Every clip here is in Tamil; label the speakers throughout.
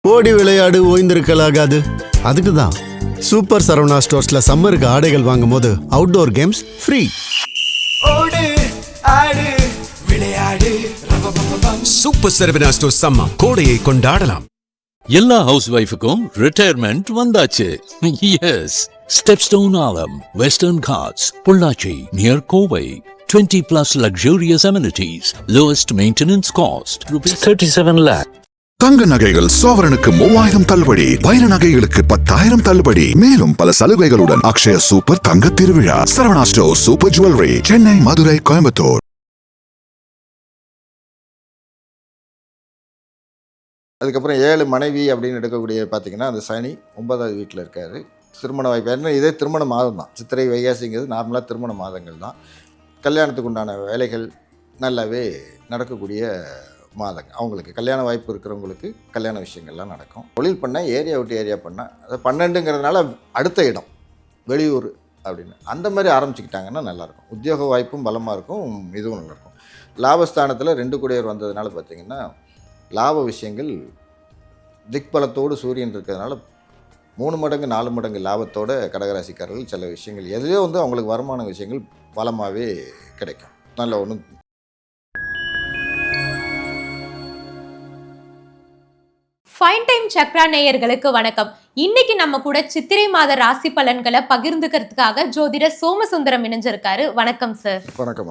Speaker 1: ஓடி விளையாடு ஓய்ந்திருக்கலாகாது. அதுக்கு தான் சூப்பர் சரவணா ஸ்டோர்ஸ்ல சம்மருக்கு ஆடைகள் வாங்கும் போது அவுட்டோர் கேம்ஸ் ஃப்ரீ.
Speaker 2: ஓடு ஆடு விளையாடு
Speaker 3: சூப்பர் சரவணா ஸ்டோர்ஸ் சம்மர் கோடையை கொண்டாடலாம்.
Speaker 4: எல்லா ஹவுஸ் ஒய்ஃபுக்கும் ரிட்டையர்மெண்ட் வந்தாச்சு. Yes, Stepstone Aalam, Western Ghats, Pollachi near Kovai. 20+ luxurious amenities, lowest maintenance cost, ₹37 lakh.
Speaker 5: தங்க நகைகள் சோவரனுக்கு 3000 தள்ளுபடி, வைர நகைகளுக்கு 10,000 தள்ளுபடி, மேலும் பல சலுகைகளுடன் அக்ஷய சூப்பர் தங்க திருவிழா. Saravana store super jewellery, Chennai, Madurai, Coimbatore.
Speaker 6: அதுக்கப்புறம் 7 மனைவி அப்படின்னு எடுக்கக்கூடிய பார்த்தீங்கன்னா அந்த சனி 9வது வீட்டில் இருக்கார். திருமண வாய்ப்பு என்ன, இதே திருமண மாதம் தான். சித்திரை வைகாசிங்கிறது நார்மலாக திருமண மாதங்கள் தான். கல்யாணத்துக்கு உண்டான வேலைகள் நல்லாவே நடக்கக்கூடிய மாதங்கள். அவங்களுக்கு கல்யாண வாய்ப்பு இருக்கிறவங்களுக்கு கல்யாண விஷயங்கள்லாம் நடக்கும். தொழில் பண்ணால் ஏரியா விட்டு ஏரியா பண்ணால் அது 12ங்கிறதுனால அடுத்த இடம் வெளியூர் அப்படின்னு அந்த மாதிரி ஆரம்பிச்சுக்கிட்டாங்கன்னா நல்லாயிருக்கும். உத்தியோக வாய்ப்பும் பலமாக இருக்கும், இதுவும் நல்லாயிருக்கும். லாபஸ்தானத்தில் 2 கூடியவர் வந்ததுனால பார்த்திங்கன்னா லாப விஷயங்கள் திக்பலத்தோடு சூரியன் இருக்கிறதுனால 3 மடங்கு 4 மடங்கு லாபத்தோட கடகராசிக்காரர்கள் சில விஷயங்கள் எதுலேயோ அவங்களுக்கு வருமான விஷயங்கள் பலமாகவே கிடைக்கும். நல்ல ஒன்று.
Speaker 7: ஃபைன் டைம் சக்ரா நேயர்களுக்கு வணக்கம். இன்னைக்கு நம்ம கூட சித்திரை மாத ராசி பலன்களை பகிர்ந்துக்கிறதுக்காக ஜோதிடர் சோமசுந்தரம் இணைஞ்சிருக்காரு. வணக்கம் சார்.
Speaker 6: வணக்கம்.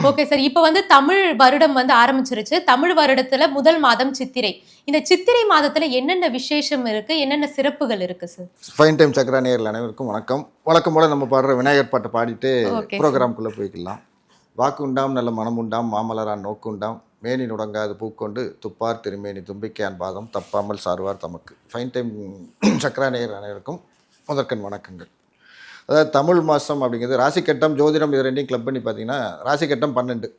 Speaker 7: ஓகே சார், இப்போ தமிழ் வருடம் ஆரம்பிச்சிருச்சு. தமிழ் வருடத்துல முதல் மாதம் சித்திரை. இந்த சித்திரை மாதத்துல என்னென்ன விசேஷம் இருக்கு, என்னென்ன சிறப்புகள் இருக்கு சார்?
Speaker 6: ஃபைன் டைம் சக்ரா நேயர்கள் அனைவருக்கும் வணக்கம். வழக்கம் போல நம்ம பாடுற விநாயகர் பாட்டை பாடிட்டு ப்ரோக்ராம்குள்ளே போய்க்கலாம். வாக்கு உண்டாம் நல்ல மனம் உண்டாம், மாமலரான் நோக்கு உண்டாம், மேனி நுடங்காது பூக்கொண்டு துப்பார் திருமேனி தும்பிக்கையான் பாதம் தப்பாமல் சார்வார் தமக்கு. ஃபைன் டைம் சக்ரா நேயர் அனைவருக்கும் முதற்கண் வணக்கங்கள். அதாவது தமிழ் மாதம் அப்படிங்கிறது ராசிக்கட்டம் ஜோதிடம் இது ரெண்டையும் கிளப் பண்ணி பார்த்தீங்கன்னா ராசிக்கட்டம் 12.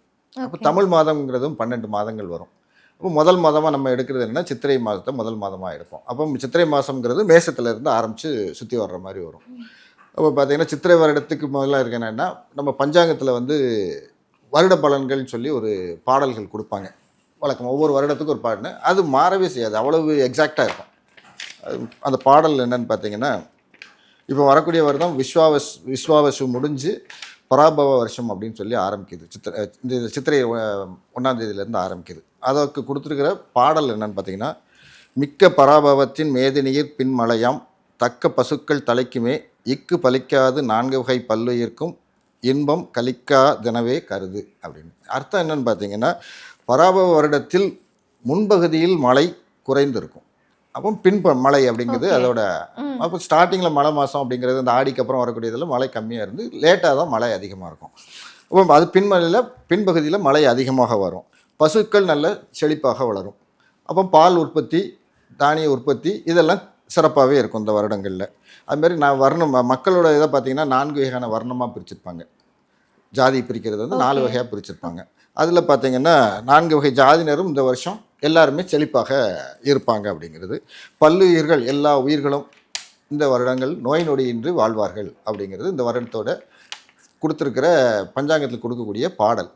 Speaker 6: அப்போ தமிழ் மாதங்கிறதும் 12 மாதங்கள் வரும். அப்போ முதல் மாதமாக நம்ம எடுக்கிறது என்னென்னா சித்திரை மாதத்தை முதல் மாதமாக எடுப்போம். அப்போ சித்திரை மாதங்கிறது மேசத்துலேருந்து ஆரம்பித்து சுற்றி வர்ற மாதிரி வரும். அப்போ பார்த்திங்கன்னா சித்திரை வருடத்துக்கு முதல்ல இருக்கு என்னென்னா நம்ம பஞ்சாங்கத்தில் வருட பலன்கள்னு சொல்லி ஒரு பாடல்கள் கொடுப்பாங்க. வழக்கம் ஒவ்வொரு வருடத்துக்கும் ஒரு பாடல், அது மாறவே செய்யாது, அவ்வளவு எக்ஸாக்டாக இருக்கும். அந்த பாடல் என்னன்னு பார்த்தீங்கன்னா இப்போ வரக்கூடிய வருடம் விஸ்வாவசு முடிஞ்சு பராபவ வருஷம் அப்படின்னு சொல்லி ஆரம்பிக்குது. இந்த சித்திரை 1ஆம் தேதியிலேருந்து ஆரம்பிக்குது. அதற்கு கொடுத்துருக்கிற பாடல் என்னன்னு பார்த்தீங்கன்னா, மிக்க பராபவத்தின் மேதினியிர் பின்மலையாம் தக்க பசுக்கள் தலைக்குமே இக்கு பலிக்காது 4 வகை பல்லுயிர்க்கும் இன்பம் கலிக்காதெனவே கருது அப்படின்னு. அர்த்தம் என்னன்னு பார்த்தீங்கன்னா, பராபவ வருடத்தில் முன்பகுதியில் மழை குறைந்திருக்கும், அப்போ மழை அப்படிங்கிறது அதோட. அப்போ ஸ்டார்டிங்கில் மழை மாதம் அப்படிங்கிறது அந்த ஆடிக்கு அப்புறம் வரக்கூடியதில் மழை கம்மியாக இருந்து லேட்டாக தான் மழை அதிகமாக இருக்கும். அப்போ அது பின்பகுதியில் மழை அதிகமாக வரும். பசுக்கள் நல்ல செழிப்பாக வளரும். அப்போ பால் உற்பத்தி, தானிய உற்பத்தி இதெல்லாம் சிறப்பாகவே இருக்கும் இந்த வருடங்களில். அதுமாரி மக்களோட இதை பார்த்திங்கன்னா 4 வகையான வர்ணமாக பிரிச்சிருப்பாங்க. ஜாதி பிரிக்கிறது 4 வகையாக பிரிச்சிருப்பாங்க. அதில் பார்த்திங்கன்னா 4 வகை ஜாதியினரும் இந்த வருஷம் எல்லாருமே செழிப்பாக இருப்பாங்க அப்படிங்கிறது. பல்லுயிர்கள் எல்லா உயிர்களும் இந்த வருடங்கள் நோய் நொடியின்றி வாழ்வார்கள் அப்படிங்கிறது இந்த வருடத்தோட கொடுத்துருக்கிற பஞ்சாங்கத்தில் கொடுக்கக்கூடிய பாடல்.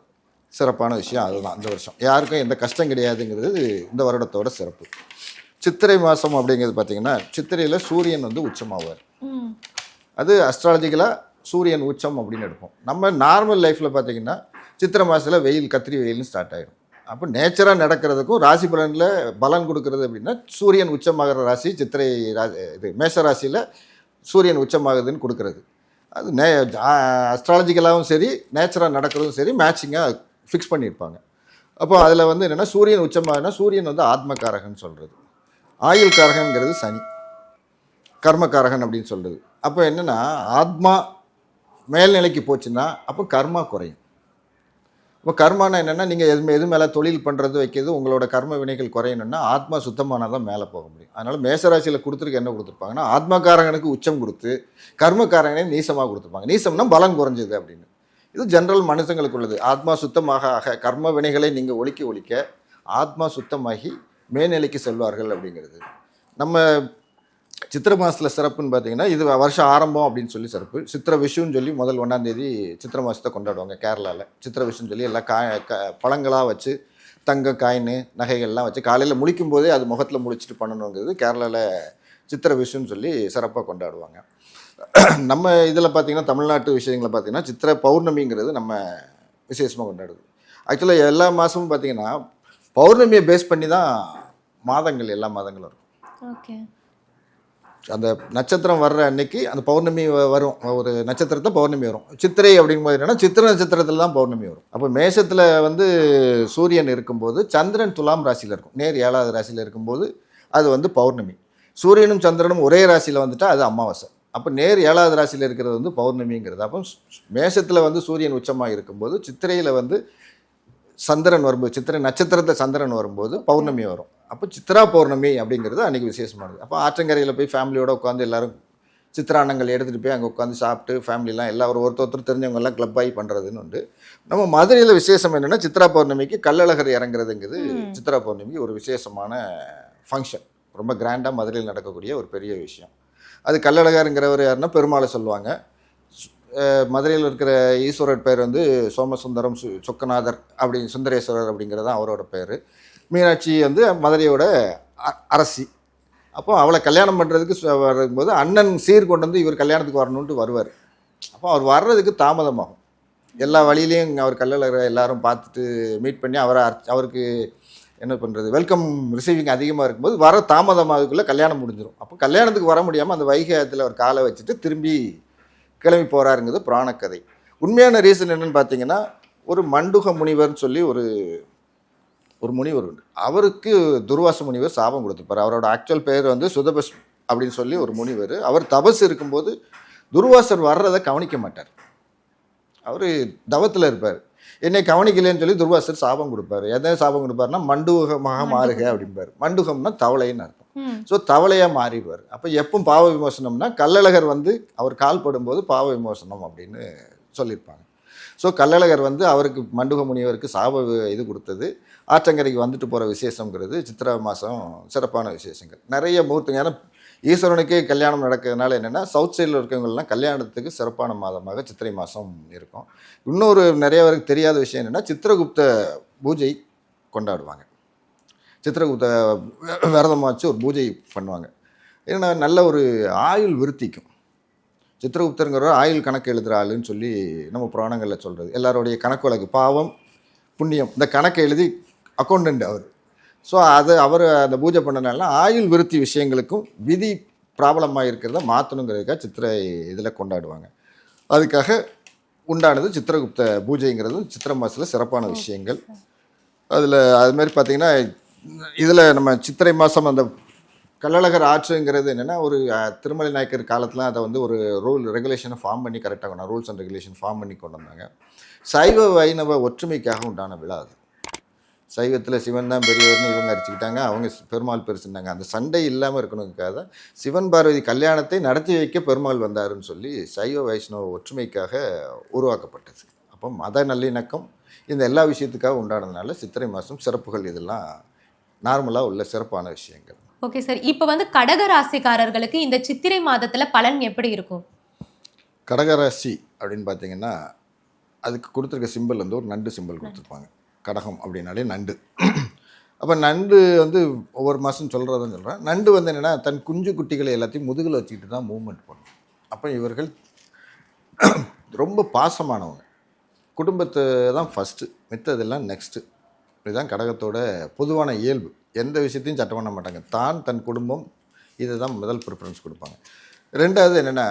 Speaker 6: சிறப்பான விஷயம் அதுதான். இந்த வருஷம் யாருக்கும் எந்த கஷ்டம் கிடையாதுங்கிறது இந்த வருடத்தோட சிறப்பு. சித்திரை மாதம் அப்படிங்கிறது பார்த்திங்கன்னா சித்திரையில் சூரியன் உச்சமாவார். அது அஸ்ட்ராலஜிக்கலாக சூரியன் உச்சம் அப்படின்னு எடுப்போம். நம்ம நார்மல் லைஃப்பில் பார்த்திங்கன்னா சித்திரை மாதத்தில் வெயில் கத்திரி வெயில்னு ஸ்டார்ட் ஆகிடும். அப்போ நேச்சராக நடக்கிறதுக்கும் ராசி பலனில் பலன் கொடுக்கறது அப்படின்னா சூரியன் உச்சமாகிற ராசி சித்திரை இது மேஷ ராசியில் சூரியன் உச்சமாகுதுன்னு கொடுக்குறது. அது அஸ்ட்ராலஜிக்கலாகவும் சரி நேச்சராக நடக்கிறதும் சரி மேட்சிங்காக ஃபிக்ஸ் பண்ணியிருப்பாங்க. அப்போ அதில் என்னென்னா சூரியன் உச்சமாகுதுன்னா சூரியன் ஆத்மகாரகன் சொல்கிறது, ஆயுள் காரகங்கிறது சனி, கர்மகாரகன் அப்படின்னு சொல்கிறது. அப்போ என்னென்னா ஆத்மா மேல்நிலைக்கு போச்சுன்னா அப்போ கர்மா குறையும். இப்போ கர்மானா என்னென்னா நீங்கள் எது மேலே தொழில் பண்ணுறது வைக்கிறது உங்களோட கர்ம வினைகள் குறையணுன்னா ஆத்மா சுத்தமானால் தான் மேலே போக முடியும். அதனால் மேசராசியில் கொடுத்துருக்கு என்ன கொடுத்துருப்பாங்கன்னா ஆத்மகாரகனுக்கு உச்சம் கொடுத்து கர்மகாரகனே நீசமாக கொடுத்துருப்பாங்க. நீசம்னா பலம் குறைஞ்சது அப்படின்னு. இது ஜென்ரல் மனுஷங்களுக்கு உள்ளது. ஆத்மா சுத்தமாக கர்ம வினைகளை நீங்கள் ஒழிக்க ஆத்மா சுத்தமாகி மேல்நிலைக்கு செல்வார்கள் அப்படிங்கிறது. நம்ம சித்திரை மாதத்தில் சிறப்புன்னு பார்த்தீங்கன்னா இது வருஷம் ஆரம்பம் அப்படின்னு சொல்லி சிறப்பு. சித்திரை விஷுன்னு சொல்லி முதல் 1ஆம் தேதி சித்திரை மாதத்தை கொண்டாடுவாங்க கேரளாவில். சித்திரை விஷுன்னு சொல்லி எல்லாம் பழங்களாக வச்சு தங்க காயின் நகைகள்லாம் வச்சு காலையில் முழிக்கும் போதே அது முகத்தில் முழிச்சிட்டு பண்ணணுங்கிறது கேரளாவில் சித்திரை விஷுன்னு சொல்லி சிறப்பாக கொண்டாடுவாங்க. நம்ம இதில் பார்த்திங்கன்னா தமிழ்நாட்டு விஷயங்களை பார்த்திங்கன்னா சித்திரை பௌர்ணமிங்கிறது நம்ம விசேஷமாக கொண்டாடுது. ஆக்சுவலாக எல்லா மாதமும் பார்த்திங்கன்னா பௌர்ணமியை பேஸ் பண்ணி தான் மாதங்கள் எல்லா மாதங்களும் இருக்கும்.
Speaker 7: ஓகே.
Speaker 6: அந்த நட்சத்திரம் வர்ற அன்னைக்கு அந்த பௌர்ணமி வரும், ஒரு நட்சத்திரத்தை பௌர்ணமி வரும். சித்திரை அப்படிங்கும்போது என்னென்னா சித்திரை நட்சத்திரத்தில் தான் பௌர்ணமி வரும். அப்போ மேஷத்தில் வந்து சூரியன் இருக்கும்போது சந்திரன் துலாம் ராசியில் இருக்கும், நேர் 7வது ராசியில் இருக்கும்போது அது வந்து பௌர்ணமி. சூரியனும் சந்திரனும் ஒரே ராசியில் வந்துட்டால் அது அமாவாசை. அப்போ நேர் 7வது ராசியில் இருக்கிறது வந்து பௌர்ணமிங்கிறது. அப்போ மேஷத்தில் வந்து சூரியன் உச்சமாக இருக்கும்போது சித்திரையில் வந்து சந்திரன் வரும்போது, சித்திரை நட்சத்திரத்தில் சந்திரன் வரும்போது பௌர்ணமி வரும். அப்போ சித்ரா பௌர்ணமி அப்படிங்கிறது அன்றைக்கி விசேஷமானது. அப்போ ஆற்றங்கரையில் போய் ஃபேமிலியோடு உட்காந்து எல்லோரும் சித்திராண்ணங்கள் எடுத்துகிட்டு போய் அங்கே உட்காந்து சாப்பிட்டு ஃபேமிலிலாம் எல்லோரும் ஒருத்தர் தெரிஞ்சவங்கெல்லாம் கிளப் ஆகி பண்ணுறதுன்னு உண்டு. நம்ம மதுரையில் விசேஷம் என்னென்னா சித்ரா பௌர்ணமிக்கு கள்ளழகர் இறங்குறதுங்கிறது சித்ரா பௌர்ணமிக்கு ஒரு விசேஷமான ஃபங்க்ஷன். ரொம்ப கிராண்டாக மதுரையில் நடக்கக்கூடிய ஒரு பெரிய விஷயம். அது கள்ளழகருங்கிறவர் யாருன்னா பெருமாளை சொல்லுவாங்க. மதுரையில் இருக்கிற ஈஸ்வரர் பேர் வந்து சோமசுந்தரம் சொக்கநாதர் அப்படி சுந்தரேஸ்வரர் அப்படிங்கிறது தான் அவரோட பேர். மீனாட்சி வந்து மதுரையோட அரசி. அப்போ அவளை கல்யாணம் பண்ணுறதுக்கு வரும்போது அண்ணன் சீர் கொண்டு வந்து இவர் கல்யாணத்துக்கு வரணுன்ட்டு வருவார். அப்போ அவர் வர்றதுக்கு தாமதமாகும். எல்லா வழியிலையும் அவர் கள்ளழகரை எல்லாரும் பார்த்துட்டு மீட் பண்ணி அவருக்கு என்ன பண்ணுறது, வெல்கம் ரிசீவிங் அதிகமாக இருக்கும்போது வர தாமதமாகக்குள்ளே கல்யாணம் முடிஞ்சிடும். அப்போ கல்யாணத்துக்கு வர முடியாமல் அந்த வைகையத்தில் அவர் காலை வச்சுட்டு திரும்பி கிளம்பி போகிறாருங்கிறது புராணக்கதை. உண்மையான ரீசன் என்னென்னு பார்த்தீங்கன்னா, ஒரு மண்டுக முனிவர்னு சொல்லி ஒரு முனிவர் உண்டு. அவருக்கு துர்வாச முனிவர் சாபம் கொடுத்துருப்பார். அவரோட ஆக்சுவல் பேர் வந்து சுதபஸ் அப்படின்னு சொல்லி ஒரு முனிவர். அவர் தபஸ் இருக்கும்போது துர்வாசர் வர்றதை கவனிக்க மாட்டார். அவர் தவத்தில் இருப்பார். என்னை கவனிக்கலைன்னு சொல்லி துர்வாசர் சாபம் கொடுப்பார். எதை சாபம் கொடுப்பாருன்னா மண்டுகமாக மாறுக அப்படிம்பார். மண்டுகம்னா தவளைன்னு அர்த்தம். ஸோ தவளையாக மாறிடுவார். அப்போ எப்போ பாவ விமோசனம்னா கள்ளழகர் வந்து அவர் கால் படும்போது பாவ விமோசனம் அப்படின்னு சொல்லியிருப்பாங்க. ஸோ கள்ளழகர் வந்து அவருக்கு மண்டுக முனிவருக்கு சாப இது கொடுத்தது. ஆற்றங்கரைக்கு வந்துட்டு போகிற விசேஷங்கிறது சித்திரை மாதம் சிறப்பான விசேஷங்கள் நிறைய முகூர்த்தங்க. ஏன்னா ஈஸ்வரனுக்கே கல்யாணம் நடக்கிறதுனால என்னென்னா சவுத் சைடில் இருக்கவங்கலாம் கல்யாணத்துக்கு சிறப்பான மாதமாக சித்திரை மாதம் இருக்கும். இன்னொரு நிறைய பேருக்கு தெரியாத விஷயம் என்னென்னா சித்திரகுப்த பூஜை கொண்டாடுவாங்க. சித்திரகுப்த விரதமாக வச்சு ஒரு பூஜை பண்ணுவாங்க. ஏன்னா நல்ல ஒரு ஆயுள் விருத்திக்கும். சித்திரகுப்தருங்கிற ஆயுள் கணக்கு எழுதுகிற ஆளுன்னு சொல்லி நம்ம புராணங்களில் சொல்கிறது. எல்லாருடைய கணக்கு வழக்கு பாவம் புண்ணியம் இந்த கணக்கை எழுதி அக்கௌண்டன்ட் அவர். ஸோ அவர் அந்த பூஜை பண்ணனால ஆயுள் விருத்தி விஷயங்களுக்கும் விதி ப்ராப்ளமாக இருக்கிறத மாற்றணுங்கிறதுக்காக சித்திரை இதில் கொண்டாடுவாங்க. அதுக்காக உண்டானது சித்திரகுப்த பூஜைங்கிறது சித்திரை மாதத்தில் சிறப்பான விஷயங்கள். அதில் அதுமாதிரி பார்த்திங்கன்னா இதில் நம்ம சித்திரை மாதம் அந்த கள்ளழகர் ஆற்றுங்கிறது என்னென்னா ஒரு திருமலை நாயக்கர் காலத்தில் அதை வந்து ஒரு ரெகுலேஷனை ஃபார்ம் பண்ணி கரெக்டாக ரூல்ஸ் அண்ட் ரெகுலேஷன் ஃபார்ம் பண்ணி கொண்டு வந்தாங்க. சைவ வைணவ ஒற்றுமைக்காக உண்டான விழா அது. சைவத்தில் சிவன் தான் பெரியவர்னு இவங்க அடிச்சுக்கிட்டாங்க, அவங்க பெருமாள் பெருசுன்னாங்க. அந்த சண்டை இல்லாமல் இருக்கணுங்கிறதுக்காக சிவன் பார்வதி கல்யாணத்தை நடத்தி வைக்க பெருமாள் வந்தாருன்னு சொல்லி சைவ வைஷ்ணவ ஒற்றுமைக்காக உருவாக்கப்பட்டது. அப்போ மத நல்லிணக்கம் இந்த எல்லா விஷயத்துக்காக உண்டானதுனால சித்திரை மாதம் சிறப்புகள் இதெல்லாம் நார்மலாக உள்ள சிறப்பான விஷயங்கள்.
Speaker 7: ஓகே சார், இப்போ வந்து கடகராசிக்காரர்களுக்கு இந்த சித்திரை மாதத்தில் பலன் எப்படி இருக்கும்?
Speaker 6: கடகராசி அப்படின்னு பார்த்தீங்கன்னா அதுக்கு கொடுத்துருக்க சிம்பிள் வந்து ஒரு நண்டு சிம்பிள் கொடுத்துருப்பாங்க. கடகம் அப்படின்னாலே நண்டு. அப்போ நண்டு வந்து ஒவ்வொரு மாதம் சொல்கிறதான் சொல்கிறேன். நண்டு வந்து என்னென்னா தன் குஞ்சு குட்டிகளை எல்லாத்தையும் முதுகில் வச்சுக்கிட்டு தான் மூவ்மெண்ட் பண்ணும். அப்போ இவர்கள் ரொம்ப பாசமானவங்க. குடும்பத்தை தான் ஃபஸ்ட்டு, மித்ததெல்லாம் நெக்ஸ்ட்டு. இதுதான் கடகத்தோட பொதுவான இயல்பு. எந்த விஷயத்தையும் சட்டம் பண்ண மாட்டாங்க. தன் குடும்பம் இதை தான் முதல் ப்ரிஃபரன்ஸ் கொடுப்பாங்க. ரெண்டாவது என்னென்னா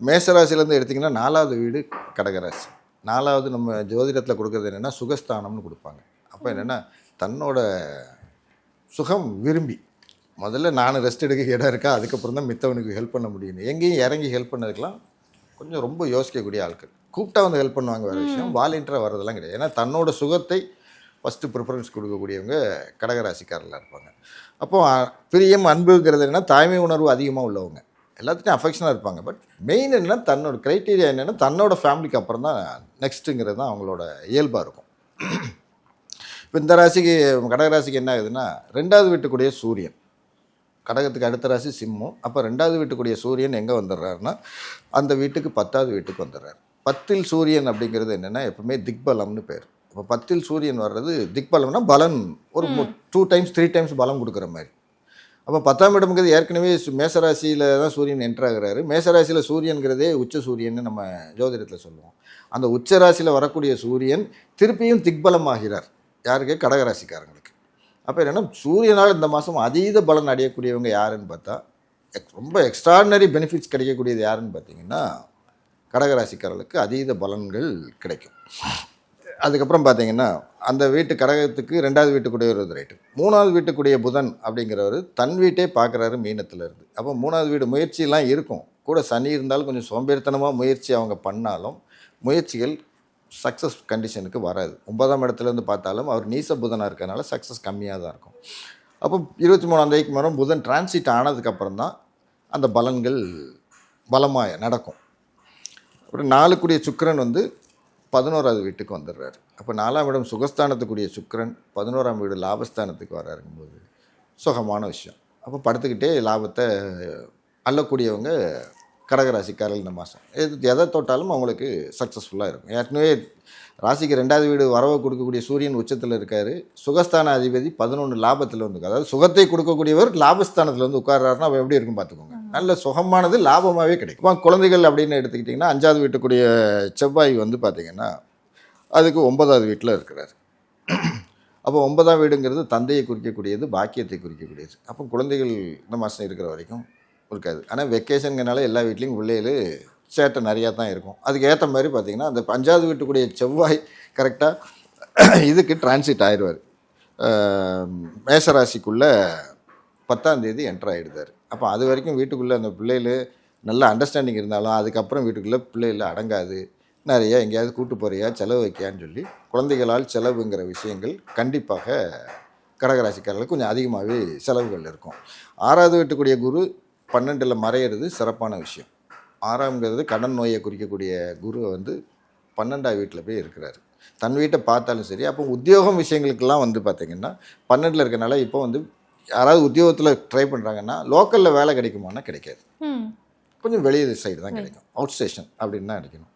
Speaker 6: மேஷராசிலேருந்து எடுத்திங்கன்னா 4வது வீடு கடகராசி. 4வது நம்ம ஜோதிடத்தில் கொடுக்குறது என்னென்னா சுகஸ்தானம்னு கொடுப்பாங்க. அப்போ என்னென்னா தன்னோட சுகம் விரும்பி முதல்ல நான் ரெஸ்ட் எடுக்க இடம் இருக்கா, அதுக்கப்புறம் தான் மித்தவனுக்கு ஹெல்ப் பண்ண முடியும். எங்கேயும் இறங்கி ஹெல்ப் பண்ணதுக்கெலாம் கொஞ்சம் ரொம்ப யோசிக்கக்கூடிய ஆட்கள். கூப்பிட்டா வந்து ஹெல்ப் பண்ணுவாங்க, வேறு விஷயம். வாலண்டியராக வர்றதெல்லாம் கிடையாது. ஏன்னா தன்னோட சுகத்தை ஃபஸ்ட்டு ப்ரிஃபரன்ஸ் கொடுக்கக்கூடியவங்க கடகராசிக்காரில் இருப்பாங்க. அப்போது பிரியம் அன்புங்கிறது என்னென்னா தாய்மை உணர்வு அதிகமாக உள்ளவங்க, எல்லாத்துட்டையும் அஃபெக்ஷனாக இருப்பாங்க. பட் மெயின் என்னென்னா தன்னோட க்ரைட்டீரியா என்னென்னா தன்னோட ஃபேமிலிக்கு அப்புறம் தான் நெக்ஸ்ட்டுங்கிறது தான் அவங்களோட இயல்பாக இருக்கும். இப்போ இந்த ராசிக்கு கடகராசிக்கு என்ன ஆகுதுன்னா 2வது வீட்டுக்குடைய சூரியன், கடகத்துக்கு அடுத்த ராசி சிம்மம். அப்போ 2வது வீட்டுக்குடைய சூரியன் எங்கே வந்துடுறாருன்னா அந்த வீட்டுக்கு 10வது வீட்டுக்கு வந்துடுறாரு. 10ல் சூரியன் அப்படிங்கிறது என்னென்னா எப்பவுமே திக்பலம்னு பேர். இப்போ 10ல் சூரியன் வர்றது திக்பலம்னா பலன் ஒரு 2 டைம்ஸ் 3 டைம்ஸ் பலம் கொடுக்குற மாதிரி. அப்போ 10ஆம் இடம்ங்கிறது ஏற்கனவே மேசராசியில் தான் சூரியன் என்ட்ரு ஆகுறாரு. மேசராசியில் சூரியன்கிறதே உச்ச சூரியன்னு நம்ம ஜோதிடத்தில் சொல்லுவோம். அந்த உச்ச ராசியில் வரக்கூடிய சூரியன் திருப்பியும் திக்பலம் ஆகிறார். யாருக்கு? கடகராசிக்காரங்களுக்கு. அப்போ என்னென்னா சூரியனால் இந்த மாதம் அதீத பலன் அடையக்கூடியவங்க யாருன்னு பார்த்தா ரொம்ப எக்ஸ்ட்ராடினரி பெனிஃபிட்ஸ் கிடைக்கக்கூடியது யாருன்னு பார்த்தீங்கன்னா கடகராசிக்காரர்களுக்கு அதீத பலன்கள் கிடைக்கும். அதுக்கப்புறம் பார்த்தீங்கன்னா அந்த வீட்டு கடகத்துக்கு 2வது வீட்டுக்குடைய ஒரு ரைட்டு, 3வது வீட்டுக்குடைய புதன் அப்படிங்கிறவர் தன் வீட்டே பார்க்குறாரு மீனத்தில் இருந்து. அப்போ 3வது வீடு முயற்சியெல்லாம் இருக்கும், கூட சனி இருந்தாலும் கொஞ்சம் சோம்பேறித்தனமாக முயற்சி அவங்க பண்ணாலும் முயற்சிகள் சக்ஸஸ் கண்டிஷனுக்கு வராது. 9ஆம் இடத்துலேருந்து பார்த்தாலும் அவர் நீச புதனாக இருக்கிறதுனால சக்ஸஸ் கம்மியாக தான் இருக்கும். அப்போ 23ஆம் தேதிக்கு மேலும் புதன் டிரான்சிட் ஆனதுக்கப்புறம் தான் அந்த பலன்கள் பலமாக நடக்கும். அப்புறம் 4க்குடைய சுக்கிரன் வந்து 11வது வீட்டுக்கு வந்துடுறாரு. அப்போ 4ஆம் இடம் சுகஸ்தானத்துக்குரிய சுக்கிரன் 11ஆம் வீடு லாபஸ்தானத்துக்கு வராருங்கும்போது சுகமான விஷயம். அப்போ படுத்துக்கிட்டே லாபத்தை அள்ளக்கூடியவங்க கடகராசிக்காரர்கள் இந்த மாதம் எதை தொட்டாலும் அவங்களுக்கு சக்ஸஸ்ஃபுல்லாக இருக்கும். ஏற்கனவே ராசிக்கு 2வது வீடு வரவை கொடுக்கக்கூடிய சூரியன் உச்சத்தில் இருக்கார். சுகஸ்தான அதிபதி 11 லாபத்தில் வந்து, அதாவது சுகத்தை கொடுக்கக்கூடியவர் லாபஸ்தானத்தில் வந்து உட்கார்றாருன்னா அவன் எப்படி இருக்கும் பார்த்துக்கோங்க. நல்ல சுகமானது லாபமாகவே கிடைக்கும். குழந்தைகள் அப்படின்னு எடுத்துக்கிட்டிங்கன்னா 5வது வீட்டுக்குரிய செவ்வாய் வந்து பார்த்திங்கன்னா அதுக்கு 9வது வீட்டில் இருக்கிறார். அப்போ 9ஆம் வீடுங்கிறது தந்தையை குறிக்கக்கூடியது, பாக்கியத்தை குறிக்கக்கூடியது. அப்போ குழந்தைகள் இந்த மாதம் இருக்கிற வரைக்கும் இருக்காது. ஆனால் வெக்கேஷனுங்கனால எல்லா வீட்லேயும் பிள்ளைகள் சேட்டை நிறையா தான் இருக்கும். அதுக்கு ஏற்ற மாதிரி பார்த்திங்கன்னா அந்த 5வது வீட்டுக்குடைய செவ்வாய் கரெக்டாக இதுக்கு டிரான்சிட் ஆயிடுவார். மேசராசிக்குள்ளே 10ஆம் தேதி என்ட்ரு ஆகிடுதார். அப்போ அது வரைக்கும் வீட்டுக்குள்ளே அந்த பிள்ளைகள் நல்ல அண்டர்ஸ்டாண்டிங் இருந்தாலும் அதுக்கப்புறம் வீட்டுக்குள்ளே பிள்ளைகள் அடங்காது, நிறைய எங்கேயாவது கூட்டு போறியா செலவு வைக்கியான்னு சொல்லி குழந்தைகளால் செலவுங்கிற விஷயங்கள் கண்டிப்பாக கடகராசிக்காரர்களுக்கு கொஞ்சம் அதிகமாகவே செலவுகள் இருக்கும். 6வது வீட்டுக்குரிய குரு 12ல் மறையிறது சிறப்பான விஷயம். 6ஆம்ங்கிறது கடன் நோயை குறிக்கக்கூடிய குரு வந்து 12ஆம் வீட்டில் போய் இருக்கிறாரு. தன் வீட்டை பார்த்தாலும் சரி. அப்போ உத்தியோகம் விஷயங்களுக்கெல்லாம் வந்து பார்த்திங்கன்னா 12ல் இருக்கனால இப்போ வந்து யாராவது உத்தியோகத்தில் ட்ரை பண்ணுறாங்கன்னா லோக்கலில் வேலை கிடைக்குமானா கிடைக்காது, கொஞ்சம் வெளியே சைடு தான் கிடைக்கும், அவுட் ஸ்டேஷன் அப்படின்னு தான் கிடைக்கணும்.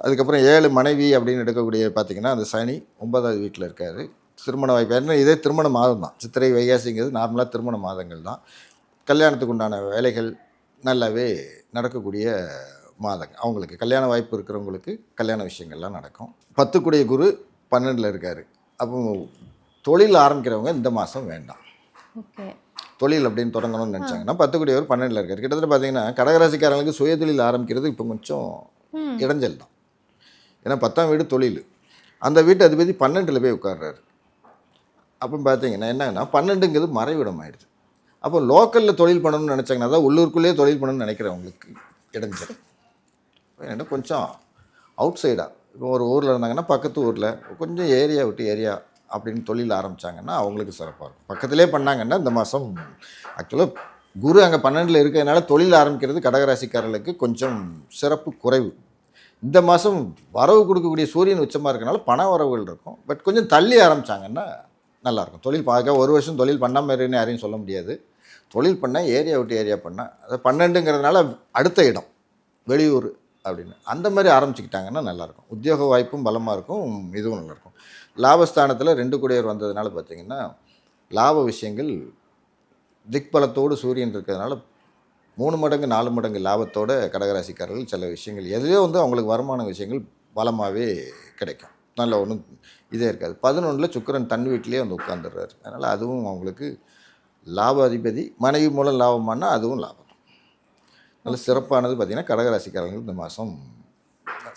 Speaker 6: அதுக்கப்புறம் 7 மனைவி அப்படின்னு எடுக்கக்கூடிய பார்த்திங்கன்னா அந்த சனி 9வது வீட்டில் இருக்கார். திருமண வாய்ப்பு ஏன்னா இதே திருமண மாதம் தான். சித்திரை வைகாசிங்கிறது நார்மலாக திருமண மாதங்கள் தான். கல்யாணத்துக்கு உண்டான வேலைகள் நல்லாவே நடக்கக்கூடிய மாதங்கள். அவங்களுக்கு கல்யாண வாய்ப்பு இருக்கிறவங்களுக்கு கல்யாண விஷயங்கள்லாம் நடக்கும். 10க்குடைய குரு 12ல் இருக்கார். அப்போ தொழில் ஆரம்பிக்கிறவங்க இந்த மாதம் வேண்டாம். தொழில் அப்படின்னு தொடங்கணும்னு நினச்சாங்கன்னா 10க்குடையவர் 12ல் இருக்கார். கிட்டத்தட்ட பார்த்தீங்கன்னா கடகராசிக்காரங்களுக்கு சுய தொழில் ஆரம்பிக்கிறது இப்போ கொஞ்சம் இடைஞ்சல் தான். ஏன்னா 10ஆம் வீடு தொழில், அந்த வீட்டு அதிபதி 12ல் போய் உட்கார்றாரு. அப்போ பார்த்தீங்கன்னா என்னன்னா 12ங்கிறது மறைவிடம் ஆயிடுது. அப்போ லோக்கலில் தொழில் பண்ணணும்னு நினச்சாங்கன்னா தான் உள்ளூருக்குள்ளேயே தொழில் பண்ணணும்னு நினைக்கிறவங்களுக்கு இடைஞ்சல். ஏன்னா கொஞ்சம் அவுட் சைடாக இப்போ ஒரு ஊரில் இருந்தாங்கன்னா பக்கத்து ஊரில் கொஞ்சம் ஏரியா விட்டு ஏரியா அப்படின்னு தொழில் ஆரம்பித்தாங்கன்னா அவங்களுக்கு சிறப்பாக இருக்கும். பக்கத்திலே பண்ணாங்கன்னா இந்த மாதம் ஆக்சுவலாக குரு அங்கே 12ல் இருக்கிறதுனால தொழில் ஆரம்பிக்கிறது கடகராசிக்காரர்களுக்கு கொஞ்சம் சிறப்பு குறைவு. இந்த மாதம் வரவு கொடுக்கக்கூடிய சூரியன் உச்சமாக இருக்கனால பண வரவுகள் இருக்கும். பட் கொஞ்சம் தள்ளி ஆரம்பித்தாங்கன்னா நல்லாயிருக்கும். தொழில் பார்க்க ஒரு வருஷம் தொழில் பண்ணாமல் இருன்னு யாரையும் சொல்ல முடியாது. தொழில் பண்ணால் ஏரியா விட்டு ஏரியா பண்ணால் அது 12ங்கிறதுனால அடுத்த இடம் வெளியூர் அப்படின்னு அந்த மாதிரி ஆரம்பிச்சுக்கிட்டாங்கன்னா நல்லாயிருக்கும். உத்தியோக வாய்ப்பும் பலமாக இருக்கும், இதுவும் நல்லாயிருக்கும். லாபஸ்தானத்தில் 2 வந்ததுனால பார்த்திங்கன்னா லாப விஷயங்கள் திக்பலத்தோடு சூரியன் இருக்கிறதுனால 3 மடங்கு 4 மடங்கு லாபத்தோட கடகராசிக்காரர்கள் சில விஷயங்கள் எதுலேயோ வந்து அவங்களுக்கு வருமான விஷயங்கள் பலமாகவே கிடைக்கும். நல்ல ஒன்றும் இதே இருக்காது. 11ல் சுக்கிரன் தன் வீட்டிலே வந்து உட்காந்துடுறாரு. அதனால் அதுவும் அவங்களுக்கு லாப அதிபதி, மனைவி மூலம் லாபமானா அதுவும் லாபம். நல்ல சிறப்பானது பார்த்திங்கன்னா கடகராசிக்காரர்கள் இந்த மாதம்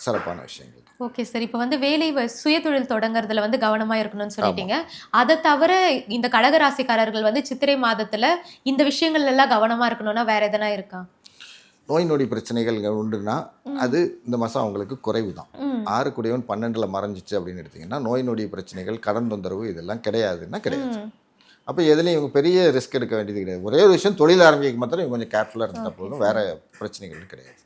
Speaker 6: சிறப்பான விஷயங்கள்.
Speaker 7: ஓகே சார், இப்போ வந்து வேலை சுய தொழில் தொடங்குறதுல வந்து கவனமாக இருக்கணும்னு சொல்லிட்டீங்க. அதை தவிர இந்த கடகராசிக்காரர்கள் வந்து சித்திரை மாதத்தில் இந்த விஷயங்கள் எல்லாம் கவனமாக இருக்கணும்னா வேற எதனா இருக்கா?
Speaker 6: நோய் நொடி பிரச்சனைகள் உண்டுன்னா அது இந்த மாதம் அவங்களுக்கு குறைவு தான். 6க்குடையவன் 12ல் மறைஞ்சிச்சு அப்படின்னு எடுத்திங்கன்னா நோய் நொடி பிரச்சனைகள், கடன் தொந்தரவு இதெல்லாம் கிடையாதுன்னா கிடையாது. அப்போ எதுலேயும் இவங்க பெரிய ரிஸ்க் எடுக்க வேண்டியது கிடையாது. ஒரே ஒரு விஷயம், தொழில் ஆரம்பிக்க மாத்திரம் இவங்க கொஞ்சம் கேர்ஃபுல்லாக இருந்தால் போதும், வேறு பிரச்சனைகள் கிடையாது.